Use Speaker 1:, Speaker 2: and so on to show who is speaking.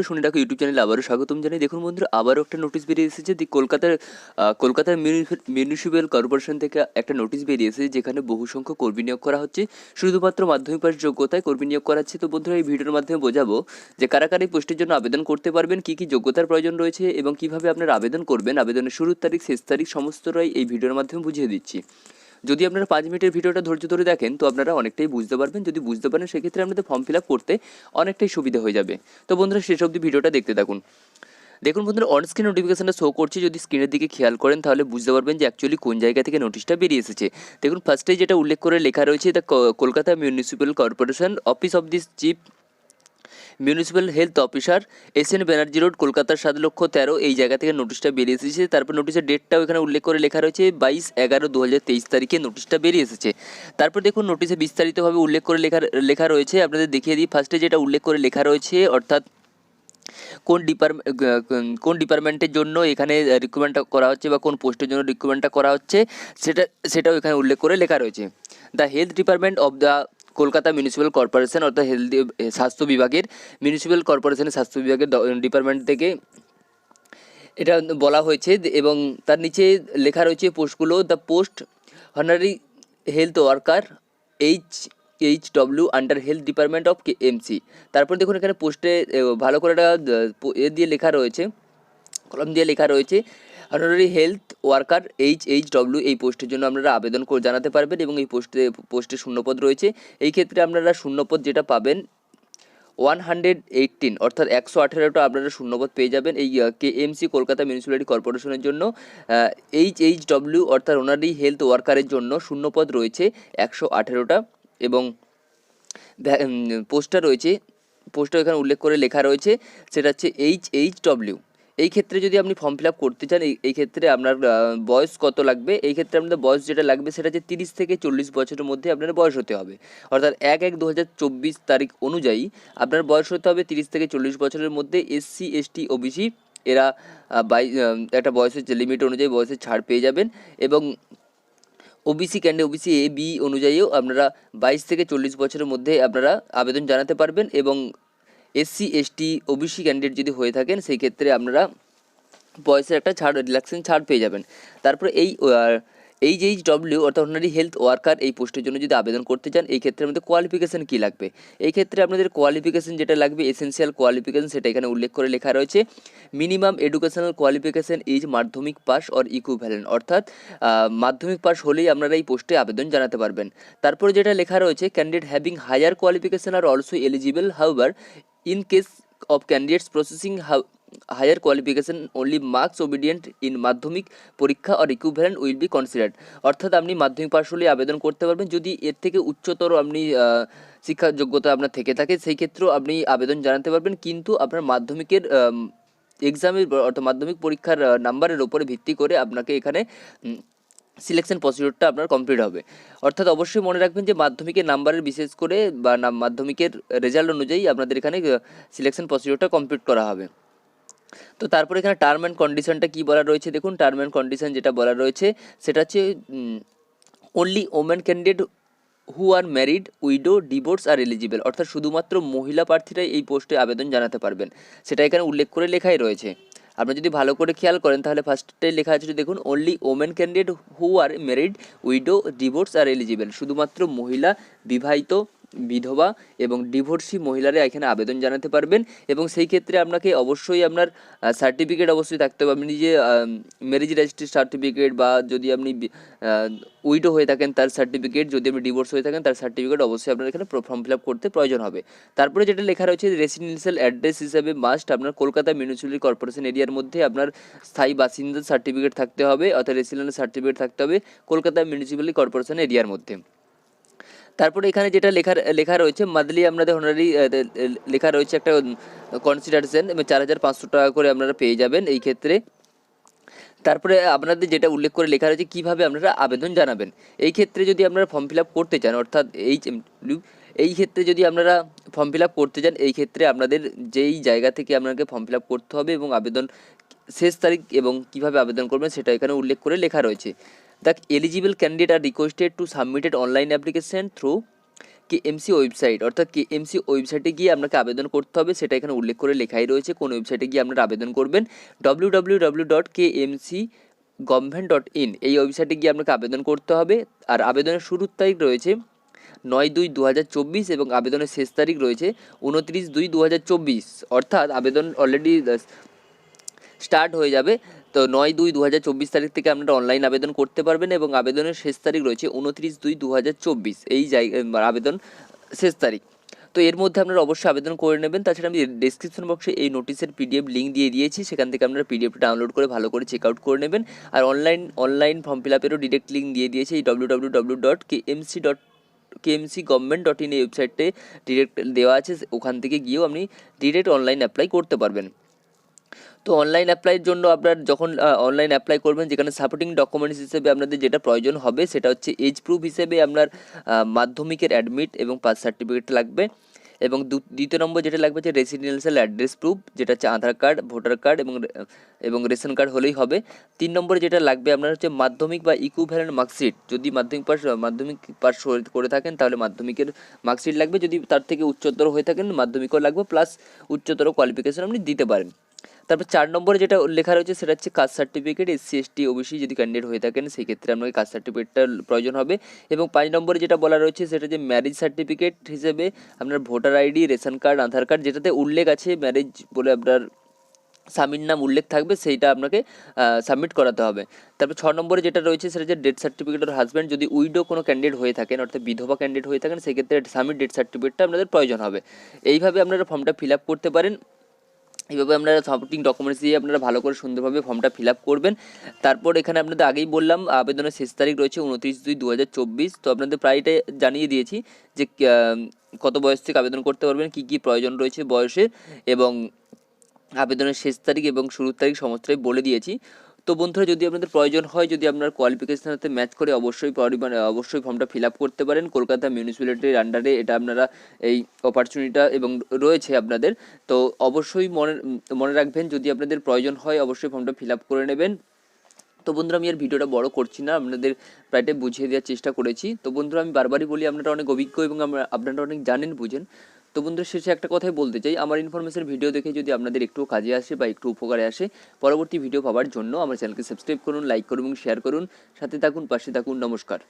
Speaker 1: শুনে রাখো ইউটিউব চ্যানেলে আবারও স্বাগতম জানাই। দেখুন বন্ধুরা, আবারও একটা নোটিশ বেরিয়ে এসেছে যে কলকাতার মিউনিসিপ্যাল কর্পোরেশন থেকে একটা নোটিশ বেরিয়ে এসেছে, যেখানে বহু সংখ্যক কর্মী নিয়োগ করা হচ্ছে। শুধুমাত্র মাধ্যমিক পাস যোগ্যতায় কর্মী নিয়োগ করা হচ্ছে। তো বন্ধুরা, এই ভিডিওর মাধ্যমে বোঝাবো যে কারা কারা এই পোস্টের জন্য আবেদন করতে পারবেন, কী কী যোগ্যতার প্রয়োজন রয়েছে এবং কীভাবে আপনারা আবেদন করবেন, আবেদনের শুরুর তারিখ, শেষ তারিখ সমস্তটাই এই ভিডিওর মাধ্যমে বুঝিয়ে দিচ্ছি। যদি আপনারা 5 মিনিটের ভিডিওটা ধৈর্য ধরে দেখেন তো আপনারা অনেকটাই বুঝতে পারবেন। যদি বুঝতে পারেন সেক্ষেত্রে আপনাদের ফর্ম ফিল আপ করতে অনেকটাই সুবিধা হয়ে যাবে। তো বন্ধুরা, শেষ অবধি ভিডিওটা দেখতে থাকুন। দেখুন বন্ধুরা, অন স্ক্রিন নোটিফিকেশনটা শো করছি। যদি স্ক্রিনের দিকে খেয়াল করেন তাহলে বুঝতে পারবেন যে অ্যাকচুয়ালি কোন জায়গা থেকে নোটিশটা বেরিয়ে এসেছে। দেখুন, ফার্স্টেই যেটা উল্লেখ করে লেখা রয়েছে, the Kolkata municipal corporation office of this chief municipal health officer SN Banerjee road, কলকাতার 7,13,000 এই জায়গা থেকে নোটিশটা বেরিয়ে এসেছে। তারপর নোটিশের ডেটটাও এখানে উল্লেখ করে লেখা রয়েছে 22/11/2023 তারিখে নোটিশটা বেরিয়ে এসেছে। তারপর দেখুন, নোটিশে বিস্তারিতভাবে উল্লেখ করে লেখা রয়েছে। আপনাদের দেখিয়ে দিই। ফার্স্টে যেটা উল্লেখ করে লেখা রয়েছে, অর্থাৎ কোন ডিপার্টমেন্টের জন্য এখানে রিক্রুটমেন্টটা করা হচ্ছে বা কোন পোস্টের জন্য রিক্রুটমেন্টটা করা হচ্ছে সেটাও এখানে উল্লেখ করে লেখা রয়েছে। The health department of the Kolkata municipal corporation, অর্থাৎ স্বাস্থ্য বিভাগের, মিউনিসিপ্যাল কর্পোরেশনের স্বাস্থ্য বিভাগের ডিপার্টমেন্ট থেকে এটা বলা হয়েছে। এবং তার নিচে লেখা রয়েছে পোস্টগুলো, the post honorary health worker HHW under health department of KMC। তারপর দেখুন, এখানে পোস্টে ভালো করে একটা দিয়ে লেখা রয়েছে, কলম দিয়ে লেখা রয়েছে, হনারি হেলথ ওয়ার্কার HHW এই পোস্টের জন্য আপনারা আবেদন জানাতে পারবেন এবং এই পোস্টে শূন্যপদ রয়েছে। এই ক্ষেত্রে আপনারা শূন্যপদ যেটা পাবেন 118, অর্থাৎ 118টা আপনারা শূন্যপদ পেয়ে যাবেন এই KMC কলকাতা মিউনিসিপ্যালিটি কর্পোরেশনের জন্য। HHW অর্থাৎ অনারি হেলথ ওয়ার্কারের জন্য শূন্যপদ রয়েছে 118টা এবং পোস্টটা রয়েছে, পোস্টটা এখানে উল্লেখ করে লেখা রয়েছে, সেটা হচ্ছে HHW। এই ক্ষেত্রে যদি আপনি ফর্ম ফিল আপ করতে চান, এই ক্ষেত্রে আপনার বয়স কত লাগবে? এই ক্ষেত্রে আপনাদের বয়স যেটা লাগবে সেটা হচ্ছে 30 থেকে 40 বছরের মধ্যে আপনার বয়স হতে হবে। অর্থাৎ 1/1/2024 তারিখ অনুযায়ী আপনার বয়স হতে হবে 30 থেকে 40 বছরের মধ্যে। SC ST OBC এরা একটা বয়সের লিমিট অনুযায়ী বয়সের ছাড় পেয়ে যাবেন। এবং OBC A B অনুযায়ীও আপনারা 22 থেকে 40 বছরের মধ্যে আপনারা আবেদন জানাতে পারবেন। এবং SC ST OBC ক্যান্ডিডেট যদি হয়ে থাকেন সেই ক্ষেত্রে আপনারা বয়সের একটা রিল্যাক্সেশন ছাড় পেয়ে যাবেন। তারপরে HHW অর্থাৎ অনারি হেলথ ওয়ার্কার এই পোস্টের জন্য যদি আবেদন করতে চান, এই ক্ষেত্রে আমাদের কোয়ালিফিকেশান কী লাগবে? এই ক্ষেত্রে আপনাদের কোয়ালিফিকেশান যেটা লাগবে, এসেনশিয়াল কোয়ালিফিকেশান, সেটা এখানে উল্লেখ করে লেখা রয়েছে। মিনিমাম এডুকেশনাল কোয়ালিফিকেশান ইজ মাধ্যমিক পাস অর ইকুইভ্যালেন্ট, অর্থাৎ মাধ্যমিক পাস হলেই আপনারা এই পোস্টে আবেদন জানাতে পারবেন। তারপরে যেটা লেখা রয়েছে, candidate having higher qualification are also eligible, however in case of candidates processing higher qualification only marks obedient in Madhyamik পরীক্ষা or equivalent will be considered. অর্থাৎ আপনি মাধ্যমিক পাস হলে আবেদন করতে পারবেন। যদি এর থেকে উচ্চতর আপনি শিক্ষার যোগ্যতা আপনার থেকে থাকে সেই ক্ষেত্রেও আপনি আবেদন জানাতে পারবেন, কিন্তু আপনার মাধ্যমিকের এক্সামের অর্থাৎ মাধ্যমিক পরীক্ষার নাম্বারের উপরে ভিত্তি করে আপনাকে এখানে সিলেকশন প্রসিডিউরটা আপনার কমপ্লিট হবে। অর্থাৎ অবশ্যই মনে রাখবেন যে মাধ্যমিকের নাম্বারের বিশেষ করে বা মাধ্যমিকের রেজাল্ট অনুযায়ী আপনাদের এখানে সিলেকশন প্রসিডিউরটা কমপ্লিট করা হবে। তো তারপরে এখানে টার্ম অ্যান্ড কন্ডিশনটা কী বলা রয়েছে দেখুন। টার্ম অ্যান্ড কন্ডিশন যেটা বলা রয়েছে সেটা হচ্ছে only women candidate who R married, widow, divorce are eligible, অর্থাৎ শুধুমাত্র মহিলা প্রার্থীরাই এই পোস্টে আবেদন জানাতে পারবেন, সেটা এখানে উল্লেখ করে লেখাই রয়েছে। আপনারা যদি ভালো করে খেয়াল করেন তাহলে ফার্স্টে লেখা আছে, দেখুন, only women candidate who R married, widow, divorce are eligible, শুধুমাত্র মহিলা, বিবাহিত, বিধবা এবং ডিভোর্সি মহিলারা এখানে আবেদন জানাতে পারবেন। এবং সেই ক্ষেত্রে আপনাকে অবশ্যই আপনার সার্টিফিকেট অবশ্যই থাকতে হবে। আপনি যে ম্যারেজ রেজিস্ট্রি সার্টিফিকেট, বা যদি আপনি উইডো হয়ে থাকেন তার সার্টিফিকেট, যদি আপনি ডিভোর্স হয়ে থাকেন তার সার্টিফিকেট অবশ্যই আপনার এখানে ফর্ম ফিল আপ করতে প্রয়োজন হবে। তারপরে যেটা লেখা রয়েছে, রেসিডেন্সিয়াল অ্যাড্রেস হিসাবে মাস্ট আপনার কলকাতা মিউনিসিপ্যালিটি কর্পোরেশন এরিয়ার মধ্যে আপনার স্থায়ী বাসিন্দার সার্টিফিকেট থাকতে হবে, অর্থাৎ রেসিডেন্স সার্টিফিকেট থাকতে হবে কলকাতা মিউনিসিপ্যালিটি কর্পোরেশন এরিয়ার মধ্যে। তারপরে এখানে যেটা লেখা রয়েছে, মান্থলি আপনাদের অনারি লেখা রয়েছে একটা কনসিডারেশন 4,500 টাকা করে আপনারা পেয়ে যাবেন এই ক্ষেত্রে। তারপরে আপনাদের যেটা উল্লেখ করে লেখা রয়েছে কীভাবে আপনারা আবেদন জানাবেন। এই ক্ষেত্রে যদি আপনারা ফর্ম ফিল আপ করতে চান, অর্থাৎ এই ক্ষেত্রে যদি আপনারা ফর্ম ফিল আপ করতে চান, এই ক্ষেত্রে আপনাদের যেই জায়গা থেকে আপনাকে ফর্ম ফিল আপ করতে হবে এবং আবেদন শেষ তারিখ এবং কীভাবে আবেদন করবেন সেটা এখানে উল্লেখ করে লেখা রয়েছে। The eligible candidate are requested to submitted online application through KMC website, অর্থাৎ কেএমসি ওয়েবসাইটে গিয়ে আপনাকে আবেদন করতে হবে, সেটা এখানে উল্লেখ করে লেখাই রয়েছে কোন ওয়েবসাইটে গিয়ে আপনারা আবেদন করবেন। www.kmcgovernment.in এই ওয়েবসাইটে গিয়ে আপনাকে আবেদন করতে হবে। আর আবেদনের শুরুর তারিখ রয়েছে 9/2/2024 এবং আবেদনের শেষ তারিখ রয়েছে 29/2/2024, অর্থাৎ আবেদন অলরেডি স্টার্ট হয়ে যাবে। তো 9/2/2024 তারিখ থেকে আপনারা অনলাইন আবেদন করতে পারবেন এবং আবেদনের শেষ তারিখ রয়েছে 29/2/2024, এই আবেদন শেষ তারিখ। তো এর মধ্যে আপনারা অবশ্যই আবেদন করে নেবেন। তাছাড়া আমি ডেসক্রিপশন বক্সে এই নোটিশের পিডিএফ লিঙ্ক দিয়ে দিয়েছি, সেখান থেকে আপনারা পিডিএফটা ডাউনলোড করে ভালো করে চেক আউট করে নেবেন। আর অনলাইন ফর্ম ফিল আপেরও ডিরেক্ট লিঙ্ক দিয়ে দিয়েছি এই www.kmcgovernment.in এই ওয়েবসাইটে ডিরেক্ট দেওয়া আছে, ওখান থেকে গিয়েও আপনি ডিরেক্ট অনলাইন অ্যাপ্লাই করতে পারবেন। তো অনলাইন অ্যাপ্লাইয়ের জন্য আপনার যখন অনলাইন অ্যাপ্লাই করবেন, যেখানে সাপোর্টিং ডকুমেন্টস হিসেবে আপনাদের যেটা প্রয়োজন হবে সেটা হচ্ছে এজ প্রুফ হিসেবে আপনার মাধ্যমিকের অ্যাডমিট এবং পাস সার্টিফিকেট লাগবে। এবং দ্বিতীয় নম্বর যেটা লাগবে হচ্ছে রেসিডেন্সিয়াল অ্যাড্রেস প্রুফ, যেটা হচ্ছে আধার কার্ড, ভোটার কার্ড এবং রেশন কার্ড হলেই হবে। 3 নম্বরে যেটা লাগবে আপনার হচ্ছে মাধ্যমিক বা ইকুইভ্যালেন্ট মার্কশিট, যদি মাধ্যমিক পাস করে থাকেন তাহলে মাধ্যমিকের মার্কশিট লাগবে, যদি তার থেকে উচ্চতর হয়ে থাকেন মাধ্যমিকও লাগবে, প্লাস উচ্চতর কোয়ালিফিকেশন আপনি দিতে পারেন। তারপর 4 নম্বরে যেটা লেখা রয়েছে সেটা হচ্ছে caste certificate, SC ST OBC যদি ক্যান্ডিডেট হয়ে থাকেন সেই ক্ষেত্রে আপনাকে কাস্ট সার্টিফিকেটটা প্রয়োজন হবে। এবং 5 নম্বরে যেটা বলা রয়েছে সেটা যে ম্যারেজ সার্টিফিকেট হিসেবে আপনার ভোটার আইডি, রেশন কার্ড, আধার কার্ড, যেটাতে উল্লেখ আছে ম্যারেজ বলে আপনার স্বামীর নাম উল্লেখ থাকবে, সেইটা আপনাকে সাবমিট করাতে হবে। তারপর 6 নম্বরে যেটা রয়েছে সেটা যে ডেথ সার্টিফিকেট অফ হাজব্যান্ড, যদি উইডো কোনো ক্যান্ডিডেট হয়ে থাকেন অর্থাৎ বিধবা ক্যান্ডিডেট হয়ে থাকেন সেক্ষেত্রে স্বামীর ডেথ সার্টিফিকেটটা আপনাদের প্রয়োজন হবে। এইভাবে আপনারা ফর্মটা ফিল আপ করতে পারেন। এইভাবে আপনারা সাপোর্টিং ডকুমেন্টস দিয়ে আপনারা ভালো করে সুন্দরভাবে ফর্মটা ফিল আপ করবেন। তারপর এখানে আপনাদের আগেই বললাম আবেদনের শেষ তারিখ রয়েছে 29/2/2024। তো আপনাদের প্রায়টা জানিয়ে দিয়েছি যে কত বয়স থেকে আবেদন করতে পারবেন, কী কী প্রয়োজন রয়েছে বয়সের, এবং আবেদনের শেষ তারিখ এবং শুরুর তারিখ সমস্তটাই বলে দিয়েছি। তো বন্ধুরা, যদি আপনাদের প্রয়োজন হয়, যদি আপনার কোয়ালিফিকেশনের সাথে ম্যাচ করে, অবশ্যই ফর্মটা ফিল আপ করতে পারেন। কলকাতা মিউনিসিপ্যালিটির আন্ডারে এটা আপনারা এই অপরচুনিটিটা এবং রয়েছে আপনাদের। তো অবশ্যই মনে রাখবেন, যদি আপনাদের প্রয়োজন হয় অবশ্যই ফর্মটা ফিল আপ করে নেবেন। তো বন্ধুরা, আমি আর ভিডিওটা বড় করছি না, আপনাদের প্রায়টাই বুঝিয়ে দেওয়ার চেষ্টা করেছি। তো বন্ধুরা, আমি বারবারই বলি আপনারা অনেক অভিজ্ঞ এবং আপনারা অনেক জানেন বুঝেন। তো বন্ধুরা, শেষে একটা কথাই বলতে চাই, আমার ইনফরমেশন ভিডিও দেখে যদি আপনাদের একটু কাজে আসে বা একটু উপকারে আসে, পরবর্তী ভিডিও পাওয়ার জন্য আমার চ্যানেলকে সাবস্ক্রাইব করুন, লাইক করুন এবং শেয়ার করুন। সাথে থাকুন, পাশে থাকুন। নমস্কার।